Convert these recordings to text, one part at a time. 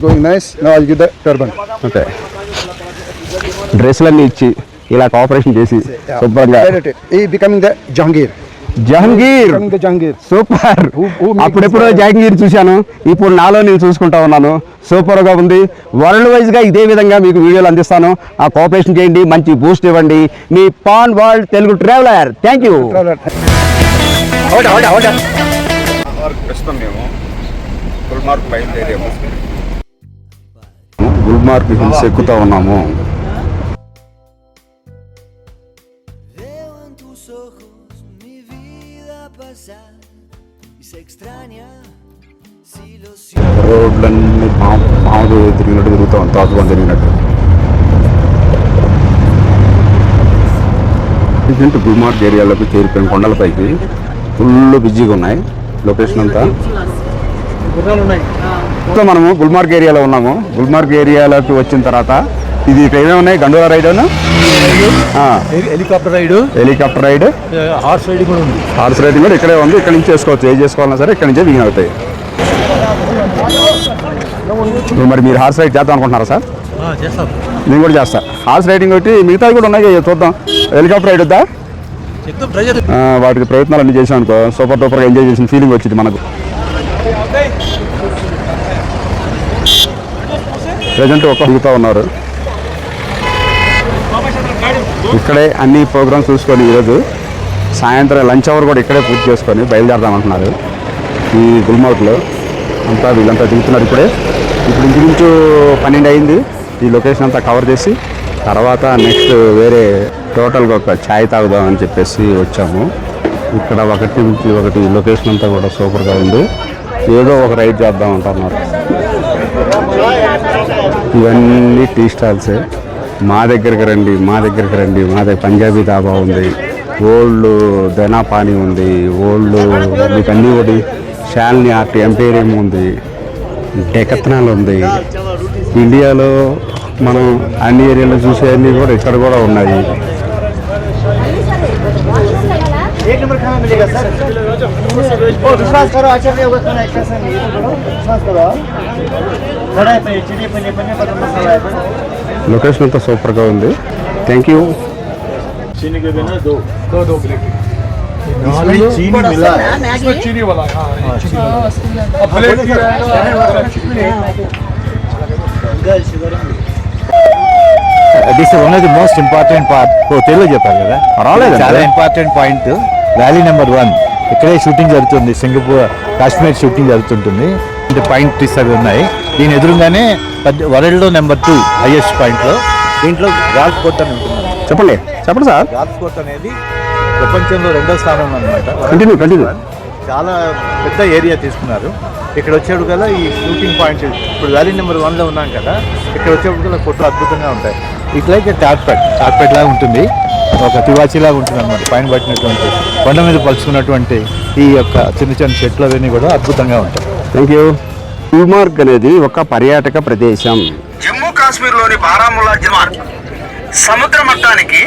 Going nice. Now I'll give the turban. Okay డ్రెస్సులన్నీ ఇచ్చి ఇలా కోఆపరేషన్ చేసి శుభ్రంగా He becoming the Jahangir. Jahangir Becoming the Jahangir. Super. who అప్పుడెప్పుడో జహంగీర్ చూశాను, ఇప్పుడు నాలో నేను చూసుకుంటా ఉన్నాను. సూపర్గా ఉంది. వరల్డ్ వైజ్గా ఇదే విధంగా మీకు వీడియోలు అందిస్తాను. ఆ కోఆపరేషన్ చేయండి, మంచి బూస్ట్ ఇవ్వండి. మీ pan world Telugu traveller. Thank you. ప్రస్తుతం మేము గుల్మార్గ్ బయలుదేరాము. గుల్మార్గ్ హిల్స్ ఎక్కుతా ఉన్నాము. రోడ్లన్నీ పాము తిరిగినట్టు తిరుగుతాం, తాకుని తిరిగినట్టు. ప్రజెంట్ గుల్మార్గ్ ఏరియాలోకి చేరిపోయిన కొండలపైకి ఫుల్ బిజీగా ఉన్నాయి. లొకేషన్ అంతా మనము గుల్మార్గ్ ఏరియాలో ఉన్నాము. గుల్మార్గ్ ఏరియాలోకి వచ్చిన తర్వాత ఇది ఇక్కడ ఏమేమి ఉన్నాయి? Gondola ride, helicopter ride, Horse riding కూడా ఉంది. హార్స్ రైడింగ్ కూడా ఇక్కడే ఉంది. ఇక్కడ నుంచి చేసుకోవచ్చు, ఏం చేసుకోవాలన్నా సరే ఇక్కడ నుంచే బిగిన్ అవుతాయి. మరి మీరు హార్స్ రైడ్ చేద్దాం అనుకుంటున్నారా సార్? నేను కూడా చేస్తా. హార్స్ రైడింగ్ ఒకటి, మిగతాది కూడా ఉన్నాయి, చూద్దాం. హెలికాప్టర్ రైడ్ వద్దా? వాటికి ప్రయత్నాలు అన్నీ చేసాం అనుకో, సూపర్ డూపర్గా ఎంజాయ్ చేసిన ఫీలింగ్ వచ్చింది మనకు. ప్రజెంట్ ఒక దిగుతూ ఉన్నారు. ఇక్కడే అన్ని ప్రోగ్రామ్స్ చూసుకొని ఈరోజు సాయంత్రం లంచ్ అవర్ కూడా ఇక్కడే పూర్తి చేసుకొని బయలుదేరదామంటున్నారు. ఈ గుల్మార్గ్లో అంతా వీళ్ళంతా దిగుతున్నారు. ఇప్పుడు ఇంచుమించు 12 అయింది. ఈ లొకేషన్ అంతా కవర్ చేసి తర్వాత నెక్స్ట్ వేరే టోటల్గా ఒక ఛాయ్ తాగుదామని చెప్పేసి వచ్చాము. ఇక్కడ ఒకటి నుంచి ఒకటి లొకేషన్ అంతా కూడా సూపర్గా ఉంది. ఏదో ఒక రైడ్ చేద్దాం అంటున్నారు. ఇవన్నీ టీ స్టాల్సే. మా దగ్గరికి రండి, మా దగ్గర పంజాబీ ధాబా ఉంది, ఓల్డ్ దెనాపానీ ఉంది, ఓల్డ్ మీకు అన్నీ ఒకటి శాలిని ఆర్ట్ ఎంపీరియం ఉంది, డెకత్నాల్ ఉంది. ఇండియాలో మనం అన్ని ఏరియాలో చూసేవన్నీ కూడా ఇక్కడ కూడా ఉన్నాయి. లొకేషన్ అంతా సూపర్గా ఉంది. Thank you. चीनी वाला this one of the most important part. Telugu చెప్పారు కదా, చాలా ఇంపార్టెంట్ పాయింట్. వ్యాలీ నెంబర్ 1 ఇక్కడే షూటింగ్ జరుగుతుంది. సింగపూర్ కాశ్మీర్ షూటింగ్ జరుగుతుంటుంది. పాయింట్స్ అవి ఉన్నాయి. దీని ఎదురుగానే వరల్డ్లో నెంబర్ 2 హైయెస్ట్ పాయింట్లో దీంట్లో గాల్ఫ్ కోర్ట్ అని ఉంటుంది. చెప్పండి సార్. గాల్ఫ్ కోర్ట్ అనేది ప్రపంచంలో 2వ స్థానంలో అనమాట. కంటిన్యూ. చాలా పెద్ద ఏరియా తీసుకున్నారు. ఇక్కడ వచ్చేప్పుడు కదా ఈ షూటింగ్ పాయింట్స్, ఇప్పుడు వ్యాలీ నెంబర్ 1లో ఉన్నాం కదా, ఇక్కడ వచ్చేప్పుడు కదా ఫోటో అద్భుతంగా ఉంటాయి. ఇట్లయితే కార్పెట్ లాగా ఉంటుంది, ఒక తివాచీలాగా ఉంటుంది అనమాట. పైన పట్టినటువంటి కొండ మీద పలుచుకున్నటువంటి ఈ యొక్క చిన్న చెట్లు అవన్నీ కూడా అద్భుతంగా ఉంటాయి. Thank you. గుల్మార్గ్ అనేది ఒక పర్యాటక ప్రదేశం. జమ్మూ కాశ్మీర్లోని బారాముల్లా జిల్లా సముద్ర మట్టానికి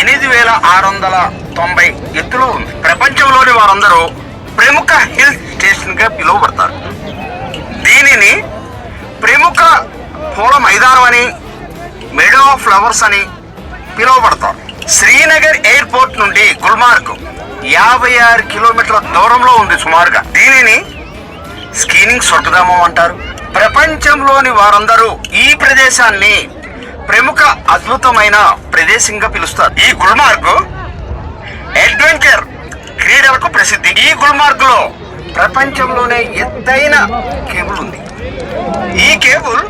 8690 ఎత్తులో ఉంది. ప్రపంచంలోని వారందరూ ప్రముఖ హిల్ స్టేషన్ గా పిలువబడతారు. దీనిని ప్రముఖ పూల మైదానం అని, మెడో ఆఫ్ ఫ్లవర్స్ అని పిలువబడతారు. శ్రీనగర్ ఎయిర్పోర్ట్ నుండి గుల్మార్గ్ 56 కిలోమీటర్ల దూరంలో ఉంది సుమారుగా. దీనిని స్కీనింగ్ స్వర్గధామం అంటారు. ప్రపంచంలోని వారందరూ ఈ ప్రదేశాన్ని ప్రముఖ అద్భుతమైన ప్రదేశంగా పిలుస్తారు. ఈ గుల్మార్గ్ అడ్వెంచర్ క్రీడలకు ప్రసిద్ధి. ఈ గుల్మార్గ్ లో ప్రపంచంలోనే ఎత్తైన కేబుల్ ఉంది. ఈ కేబుల్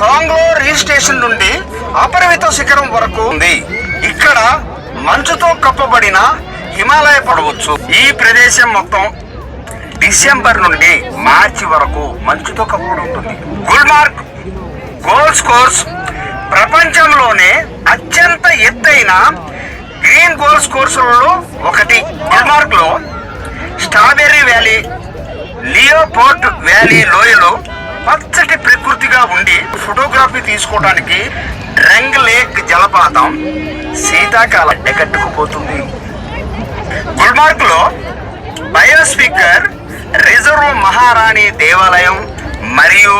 కాంగ్లో హిల్ స్టేషన్ నుండి అపరిమిత శిఖరం వరకు ఉంది. ఇక్కడ మంచుతో కప్పబడిన హిమాలయ పడవచ్చు. ఈ ప్రదేశం మొత్తం డిసెంబర్ నుండి మార్చి వరకు మంచుతో కప్పబడి ఉంటుంది. గుల్మార్గ్ గోల్ఫ్ కోర్స్ ప్రపంచంలోనే అత్యంత ఎత్తైన గ్రీన్ గోల్ఫ్ కోర్సులలో ఒకటి. గుల్మార్గ్ లో స్ట్రాబెర్రీ వ్యాలీ, లియోపోర్ట్ వ్యాలీ లోయలో పచ్చటి ప్రకృతిగా ఉండి ఫోటోగ్రఫీ తీసుకోవడానికి రంగ్ లేక్ జలపాతం శీతాకాలం అడ్డకట్టుకుపోతుంది. గుల్మార్గ్ లో బయోస్పీకర్ రిజర్వ్ మహారాణి దేవాలయం మరియు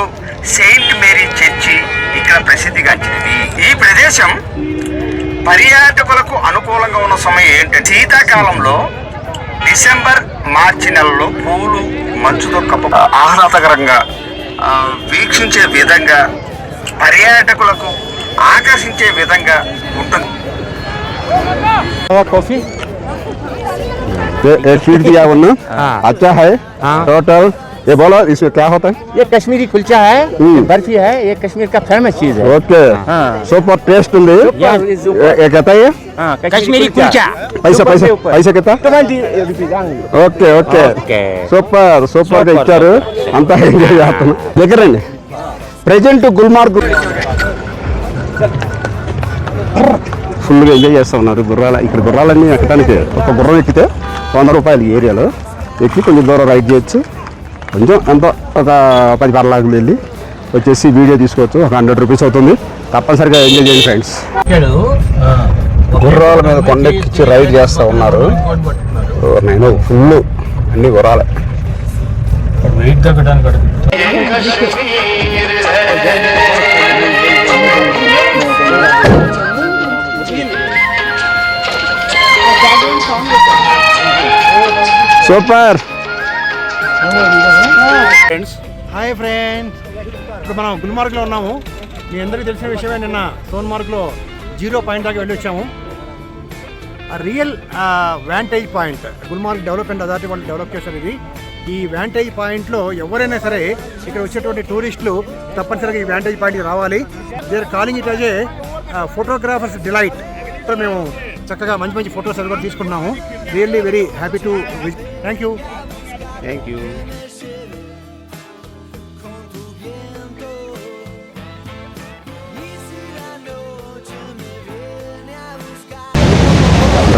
సెయింట్ మేరీ చర్చి ఇక్కడ ప్రసిద్ధిగాంచినది. ఈ ప్రదేశం పర్యాటకులకు అనుకూలంగా ఉన్న సమయం ఏంటంటే శీతాకాలంలో డిసెంబర్ మార్చి నెలలో పూలు మంచుతో ఆహ్లాదకరంగా వీక్షించే విధంగా పర్యాటకులకు ఆకర్షించే విధంగా ఉంటుంది. कॉफी एक स्वीट दिया उन्होंने, अच्छा है टोटल। ये बोलो इसमें क्या होता है? ये कश्मीरी कुलचा है, बर्फी है, ये कश्मीर का फेमस चीज है। ओके, सुपर टेस्ट ఉంది। ये कहता है कश्मीरी कुलचा। पैसा पैसा पैसा कितना? 20 rupees only। Okay okay super super గా ఇచ్చారు, అంతా ఎంజాయ్ చేస్తాను. దగ్గరండి ప్రెజెంట్ గుల్మార్గ్ ఫుల్గా ఎంజాయ్ చేస్తూ ఉన్నారు. ఇక్కడ గుర్రాలన్నీ ఎక్కడానికి ఒక గుర్రం ఎక్కితే 100 రూపాయలు ఈ ఏరియాలో ఎక్కి కొంచెం దూరం రైడ్ చేయొచ్చు. కొంచెం ఎంతో ఒక 10 పర్లాగులు వెళ్ళి వచ్చేసి వీడియో తీసుకోవచ్చు. ఒక 100 రూపీస్ అవుతుంది. తప్పనిసరిగా ఎంజాయ్ చేయండి ఫ్రెండ్స్. గుర్రాల మీద కొండెక్కించి రైడ్ చేస్తూ ఉన్నారు. నేను ఫుల్ అన్ని గుర్రాలే. Super friends, hi friends. ఇప్పుడు మనం గుల్మార్గ్లో ఉన్నాము. మీ అందరికీ తెలిసిన విషయమే, నిన్న సోన్మార్గ్లో 0 పాయింట్ దాకా వెళ్ళి వచ్చాము. Real vantage point Gulmarg development authority వాళ్ళు డెవలప్ చేశారు ఇది. ఈ వ్యాంటేజ్ పాయింట్లో ఎవరైనా సరే ఇక్కడ వచ్చేటువంటి టూరిస్టులు తప్పనిసరిగా ఈ వ్యాంటేజ్ పాయింట్కి రావాలి. They are calling it as a photographers delight. మేము చక్కగా మంచి మంచి ఫొటోస్ అది కూడా తీసుకున్నాము. Really very happy to visit. Thank you.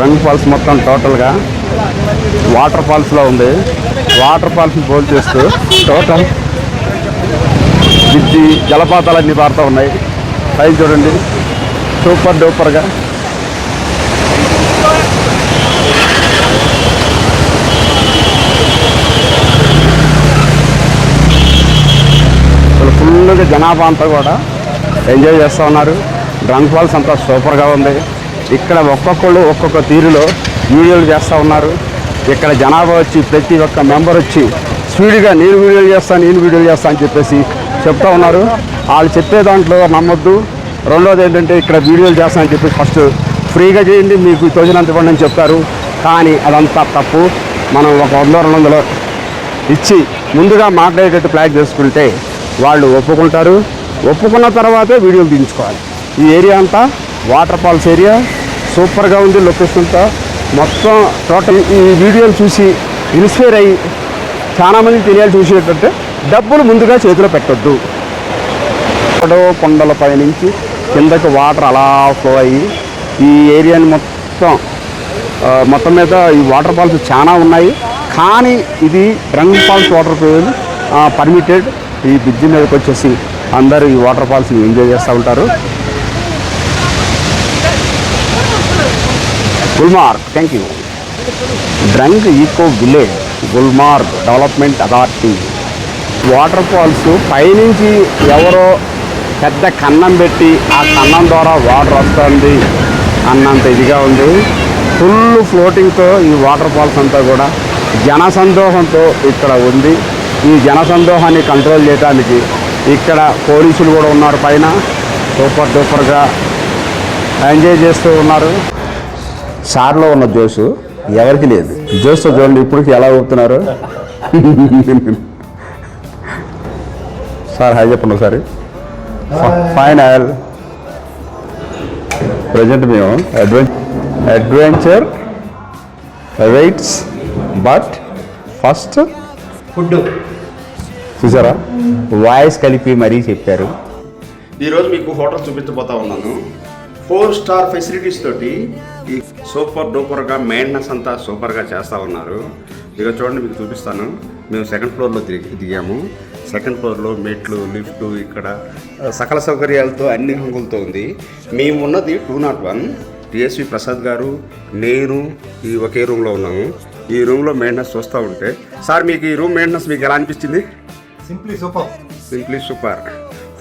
Rang falls మొత్తం టోటల్గా వాటర్ ఫాల్స్లో ఉంది. వాటర్ ఫాల్స్ని పోల్ చేస్తూ టోటల్ బ్రిడ్జి జలపాతాలన్నీ పారుతూ ఉన్నాయి. పైకి చూడండి సూపర్ డూపర్గా. ఫుల్గా జనాభా అంతా కూడా ఎంజాయ్ చేస్తూ ఉన్నారు. రంగ్ ఫాల్స్ అంతా సూపర్గా ఉంది. ఇక్కడ ఒక్కొక్కళ్ళు ఒక్కొక్క తీరులో వీడియోలు చేస్తూ ఉన్నారు. ఇక్కడ జనాభా వచ్చి ప్రతి ఒక్క మెంబర్ వచ్చి స్పీడ్గా నేను వీడియోలు చేస్తాను అని చెప్పేసి చెప్తూ ఉన్నారు. వాళ్ళు చెప్పే దాంట్లో నమ్మొద్దు. రెండోది ఏంటంటే ఇక్కడ వీడియోలు చేస్తానని చెప్పి ఫస్ట్ ఫ్రీగా చేయండి, మీకు తోచినంత ఇవ్వండి అని చెప్తారు. కానీ అదంతా తప్పు. మనం ఒక 100-200 ఇచ్చి ముందుగా మాట్లాడేటట్టు ప్లాన్ చేసుకుంటే వాళ్ళు ఒప్పుకుంటారు. ఒప్పుకున్న తర్వాతే వీడియోలు తీయించుకోవాలి. ఈ ఏరియా అంతా వాటర్ ఫాల్స్ ఏరియా సూపర్గా ఉంది. లొకేషన్తో మొత్తం టోటల్ ఈ వీడియోలు చూసి ఇన్స్పైర్ అయ్యి చాలామంది తెలియాలి చూసేటంటే డబ్బులు ముందుగా చేతిలో పెట్టొద్దు. కొండలపై నుంచి కిందకి వాటర్ అలా ఫ్లో అయ్యి ఈ ఏరియాని మొత్తం మీద ఈ వాటర్ ఫాల్స్ చాలా ఉన్నాయి. కానీ ఇది రంగ్ ఫాల్స్ వాటర్ పర్మిటెడ్. ఈ బ్రిడ్జి మీదకి వచ్చేసి అందరూ ఈ వాటర్ ఫాల్స్ని ఎంజాయ్ చేస్తూ ఉంటారు. Gulmarg, thank you. Drang eco village Gulmarg development authority. Water falls పైనుంచి ఎవరో పెద్ద కన్నం పెట్టి ఆ కన్నం ద్వారా వాటర్ వస్తుంది అన్నంత ఇదిగా ఉంది. ఫుల్ ఫ్లోటింగ్తో ఈ వాటర్ ఫాల్స్ అంతా కూడా జనసందోహంతో ఇక్కడ ఉంది. ఈ జనసందోహాన్ని కంట్రోల్ చేయడానికి ఇక్కడ పోలీసులు కూడా ఉన్నారు. పైన సూపర్ డూపర్గా ఎంజాయ్ చేస్తూ ఉన్నారు. సార్లో ఉన్న జోషు ఎవరికి లేదు. జోష్తో చూడండి ఇప్పటికి ఎలా ఊపుతున్నారు. సార్ హాయ్ చెప్పండి ఒకసారి. ఫైనల్ ప్రజెంట్ మేము adventure weights but first food చూసారా, వాయిస్ కలిపి మరీ చెప్పారు. ఈరోజు మీకు హోటల్ చూపించబోతా ఉన్నాను. 4 స్టార్ ఫెసిలిటీస్ తోటి ఈ సూపర్ డూపర్గా మెయింటెనెన్స్ అంతా సూపర్గా చేస్తూ ఉన్నారు. ఇక చూడండి మీకు చూపిస్తాను. మేము 2nd ఫ్లోర్లో దిగాము. 2nd ఫ్లోర్లో మెట్లు, లిఫ్ట్, ఇక్కడ సకల సౌకర్యాలతో అన్ని హంగులతో ఉంది. మేము ఉన్నది 201. టిఎస్వి ప్రసాద్ గారు, నేను ఈ ఒకే రూమ్లో ఉన్నాము. ఈ రూమ్లో మెయింటెనెన్స్ చూస్తూ ఉంటే, సార్ మీకు ఈ రూమ్ మెయింటెనెన్స్ మీకు ఎలా అనిపించింది? Simply super. Simply super.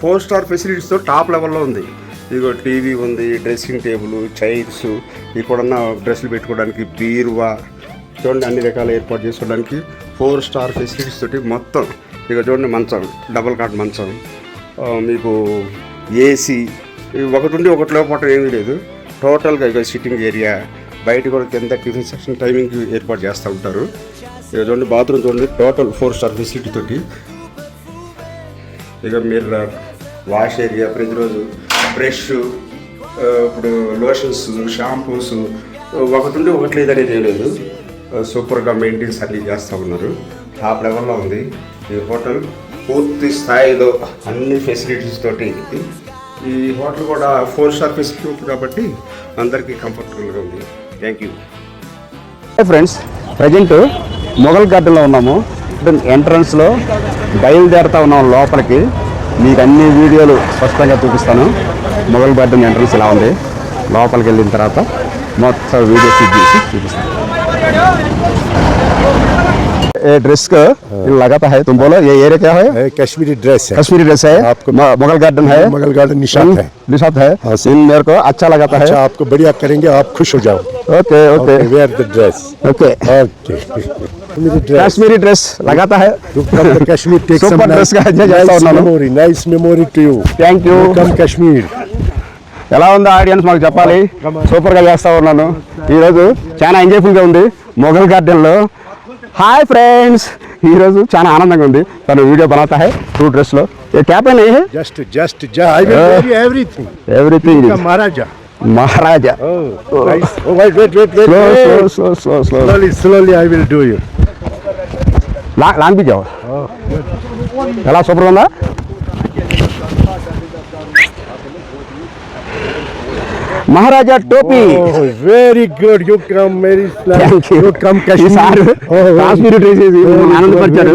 4 star ఫెసిలిటీస్తో టాప్ లెవెల్లో ఉంది. ఇదిగో టీవీ ఉంది, డ్రెస్సింగ్ టేబుల్, చైర్స్, ఇక్కడున్న డ్రెస్సులు పెట్టుకోవడానికి బీరువా, చూడండి అన్ని రకాల ఏర్పాటు చేసుకోవడానికి 4 స్టార్ ఫెసిలిటీస్ తోటి మొత్తం. ఇక చూడండి మంచం, డబుల్ కాట్ మంచం, మీకు ఏసీ, ఒకటి ఉండి ఒకటి లేకపోవటం ఏమీ లేదు. టోటల్గా ఇక సిట్టింగ్ ఏరియా, బయట కూడా కింద టిఫిన్ సెక్షన్ టైమింగ్ ఏర్పాటు చేస్తూ ఉంటారు. ఇక చూడండి బాత్రూమ్ చూడండి టోటల్ 4 స్టార్ ఫెసిలిటీ తోటి. ఇక మిర్రర్, వాష్ ఏరియా, ప్రతిరోజు బ్రష్, ఇప్పుడు లోషన్స్, షాంపూస్, ఒకటి ఉండి ఒకటి లేదనేది ఏం లేదు. సూపర్గా మెయింటైన్స్ అన్నీ చేస్తూ ఉన్నారు. టాప్ లెవెల్లో ఉంది ఈ హోటల్. పూర్తి స్థాయిలో అన్ని ఫెసిలిటీస్ తోటి. ఈ హోటల్ కూడా 4 స్టార్ ఫెసిలిటీ ఉంటుంది కాబట్టి అందరికీ కంఫర్టబుల్గా ఉంది. Thank you. Friends, present Mughal గార్డెన్లో ఉన్నాము. ఎంట్రన్స్లో బయలుదేరుతా ఉన్నాం లోపలికి. మీకు అన్ని వీడియోలు స్పష్టంగా చూపిస్తాను. మొఘల్ గార్డెన్ ఎంట్రన్స్ ఇలా ఉంది. లోపలికి వెళ్ళిన తర్వాత మొత్తం వీడియో షూట్ చేసి చూపిస్తాను. ये ड्रेस का लगाता है, तुम बोलो ये एरिया क्या है? कश्मीरी ड्रेस है। कश्मीरी ड्रेस है आपको। मुगल गार्डन है, मुगल गार्डन निशात है। निशात है। इन मेरे को अच्छा लगाता है। अच्छा, आपको बढ़िया करेंगे, आप खुश हो जाओ। Okay okay, wear the dress. Okay okay, Kashmiri dress लगाता है। Kashmir take some super dress గా ఎంజాయ్ చేస్తా ఉన్నాను. Nice memory to you. Thank you. Come Kashmir. ఎలా ఉంది ఆడియన్స్ మాకు చెప్పాలి. సూపర్గా చేస్తూ ఉన్నాను. ఈరోజు చాలా ఎంజాయ్ఫుల్గా ఉంది మొఘల్ గార్డెన్లో. హాయ్ ఫ్రెండ్స్, ఈరోజు చాలా ఆనందంగా ఉంది. తను వీడియో బనాతా హై టూ డ్రెస్లో. ఏ క్యా పైన హై? Just I will give you everything. Maharaja. Nice. Oh wait. Slowly I will do you. లాంగ్ బి జాओ. ఎలా సూపర్గా ఉందా? महाराजा टोपी. Very good. You come very Thank you. You come Kashmir. Kashmiri dress వేసి ఆనందపరిచారు.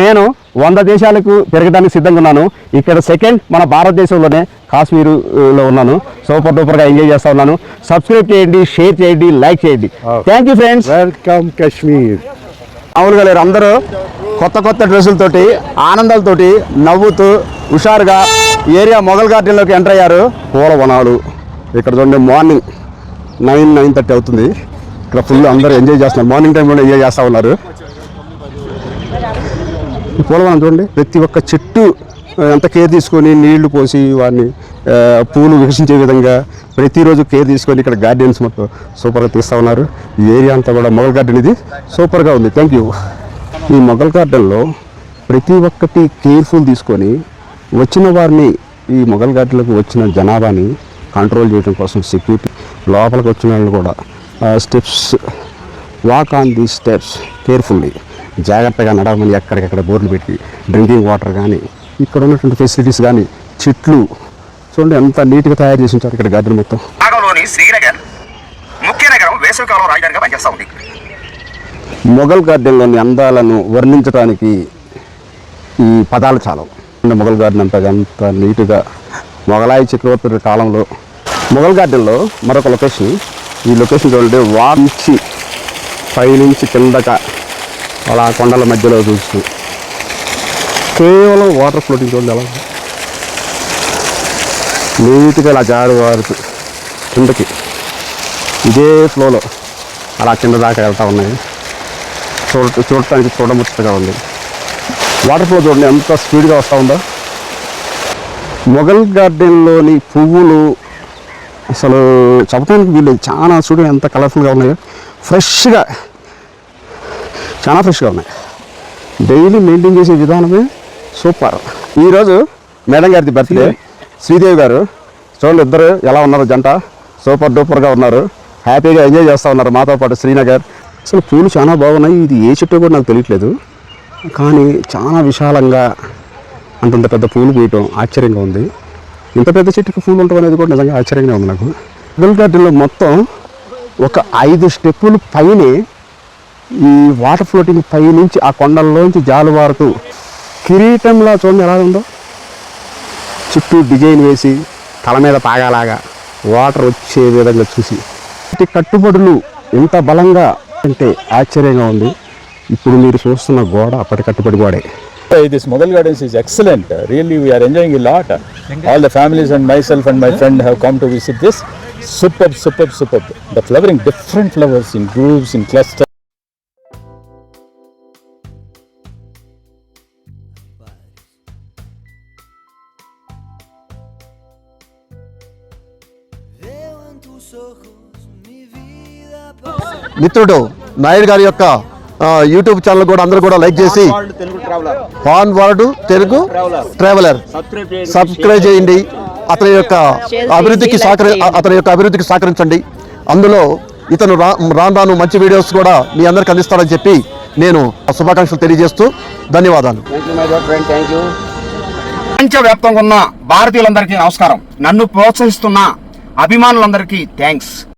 నేను 100 దేశాలకు తిరగడానికి సిద్ధంగా ఉన్నాను. ఇక్కడ సెకండ్ మన భారతదేశంలోనే కాశ్మీరులో ఉన్నాను. సూపర్ డూపర్గా ఎంజాయ్ చేస్తా ఉన్నాను. సబ్స్క్రైబ్ చేయండి, షేర్ చేయండి, లైక్ చేయండి. Thank you friends. Welcome Kashmir. అవునుగా లేరు, అందరూ కొత్త డ్రెస్సులతోటి ఆనందాలతోటి నవ్వుతూ హుషారుగా ఏరియా మొఘల్ గార్డెన్లోకి ఎంటర్ అయ్యారు. పూల వనాలు ఇక్కడ చూడండి. మార్నింగ్ 9:30 అవుతుంది. ఇక్కడ ఫుల్ అందరూ ఎంజాయ్ చేస్తున్నారు. మార్నింగ్ టైంలో ఎంజాయ్ చేస్తూ ఉన్నారు. పూలవనం చూడండి, ప్రతి ఒక్క చెట్టు ఎంత కేర్ తీసుకొని నీళ్లు పోసి వాడిని పూలు వికసించే విధంగా ప్రతిరోజు కేర్ తీసుకొని ఇక్కడ గార్డెన్స్ మొత్తం సూపర్గా తీస్తూ ఉన్నారు. ఈ ఏరియా అంతా కూడా మొఘల్ గార్డెన్ ఇది సూపర్గా ఉంది. Thank you. ఈ మొఘల్ గార్డెన్లో ప్రతి ఒక్కటి కేర్ఫుల్ తీసుకొని వచ్చిన వారిని, ఈ మొఘల్ గార్డెన్లోకి వచ్చిన జనాభాని కంట్రోల్ చేయడం కోసం సెక్యూరిటీ, లోపలికి వచ్చిన వాళ్ళు కూడా steps, walk on the steps carefully, జాగ్రత్తగా నడవమని ఎక్కడికెక్కడ బోర్డులు పెట్టి డ్రింకింగ్ వాటర్ కానీ, ఇక్కడ ఉన్నటువంటి ఫెసిలిటీస్ కానీ, చెట్లు చూడండి ఎంత నీట్గా తయారు చేసి ఉంటారు ఇక్కడ గార్డెన్ మొత్తం. భాగంలోని శ్రీనగర్ ముఖ్య నగరం వేసవికాలం రాజధానిగా పనిచేస్తూ ఉంది. మొఘల్ గార్డెన్లోని అందాలను వర్ణించడానికి ఈ పదాలు చాలవు. మొఘల్ గార్డెన్ అంతా ఎంత నీట్గా మొఘలాయి చక్రవర్తుల కాలంలో. మొఘల్ గార్డెన్లో మరొక లొకేషన్, ఈ లొకేషన్ చూడండి, వారించి పైనుంచి కిందక అలా కొండల మధ్యలో చూస్తూ కేవలం వాటర్ ఫ్లోటింగ్ చూడండి ఎలా నీట్గా ఇలా జారువారుతూ కిందకి ఇదే ఫ్లోలో అలా కింద దాకా వెళ్తూ ఉన్నాయి. చూడటానికి చూడముచ్చటగా ఉంది. వాటర్ ఫ్లో చూడండి ఎంత స్పీడ్గా వస్తూ ఉందో. మొఘల్ గార్డెన్లోని పువ్వులు అసలు చెప్పడానికి వీళ్ళు చాలా చూడండి ఎంత కలర్ఫుల్గా ఉన్నాయో. ఫ్రెష్గా, చాలా ఫ్రెష్గా ఉన్నాయి. డైలీ మెయింటైన్ చేసే విధానమే సూపర్. ఈరోజు మేడం గారిది బర్త్డే. శ్రీదేవి గారు చూడండి, ఇద్దరు ఎలా ఉన్నారు జంట, సూపర్ డూపర్గా ఉన్నారు. హ్యాపీగా ఎంజాయ్ చేస్తూ ఉన్నారు మాతో పాటు శ్రీనగర్. అసలు పూలు చాలా బాగున్నాయి. ఇది ఏ చెట్టు కూడా నాకు తెలియట్లేదు, కానీ చాలా విశాలంగా అంతంత పెద్ద పూలు పూయటం ఆశ్చర్యంగా ఉంది. ఇంత పెద్ద చెట్టుకి పూలు ఉండటం అనేది కూడా నిజంగా ఆశ్చర్యంగా ఉంది నాకు. మొఘల్ గార్డెన్లో మొత్తం ఒక 5 స్టెప్పులు పైనే ఈ వాటర్ ఫ్లోటింగ్ పై నుంచి ఆ కొండల్లోంచి జాలువారుతూ కిరీటంలా చూడండి ఎలా ఉందో. చుట్టూ డిజైన్ వేసి తల మీద పాగాలాగా వాటర్ వచ్చే విధంగా చూసి కట్టుబడులు ఎంత బలంగా అంటే ఆశ్చర్యంగా ఉంది. ఇప్పుడు మీరు చూస్తున్న గోడ అప్పటి కట్టుబడి గోడే. This Mughal Gardens is excellent. Really, we are enjoying a lot. All the families and myself and my friend have come to visit this. Superb, superb, superb. The flowering, different flowers in groups, in clusters. మిత్రుడు నాయుడు గారి యొక్క YouTube channel కూడా అందరూ కూడా like చేసి pan world Telugu traveller subscribe చేయండి. అతని యొక్క అభివృద్ధికి సహకరించండి. అందులో ఇతను రాను మంచి వీడియోస్ కూడా మీ అందరికి అందిస్తాడని చెప్పి నేను శుభాకాంక్షలు తెలియజేస్తూ ధన్యవాదాలు. ప్రపంచవ్యాప్తంగా ఉన్న భారతీయులందరికీ నమస్కారం. నన్ను ప్రోత్సహిస్తున్న అభిమానులందరికీ థ్యాంక్స్.